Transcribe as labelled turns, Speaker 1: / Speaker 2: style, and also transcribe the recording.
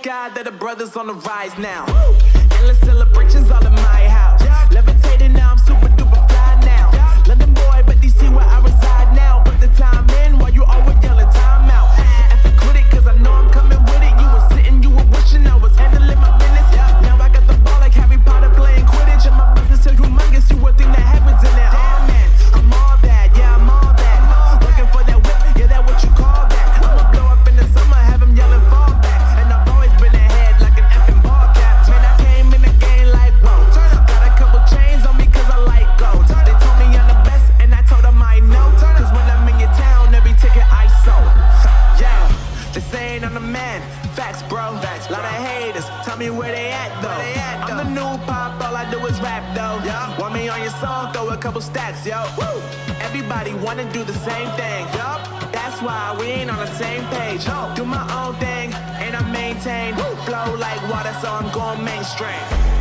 Speaker 1: God that the brothers on the rise now. Endless celebrations all in my house. Levitating now, I'm super duper fly now. London boy, but DC where I reside now. Put the time in while you always yelling time out. And for quit it, cause I know I'm coming with it. You were sitting, you were wishing I was handling my business. Now I got the ball like Harry Potter playing Quidditch. And my business is humongous, you would think that happens in there. Oh man, I'm all that, yeah, I'm all that. Looking for that whip, yeah, that what you call that. I'ma blow up in the summer, have them yelling fall back. And I've always been ahead like an effing ball cap. Man, I came in the game like, whoa. Got a couple chains on me cause I like gold. They told me I'm the best and I told them I know. Cause when I'm in your town, every ticket I sold. Yeah, they saying I'm the man. Facts, bro. Lot of haters, tell me where they at though. I'm the new pop, all I do is rap though. Want me on your song, throw a couple stats, yo. Woo! Everybody wanna do the same thing. That's why we ain't on the same page. Do my own thing, and I maintain. Flow like water, so I'm going mainstream.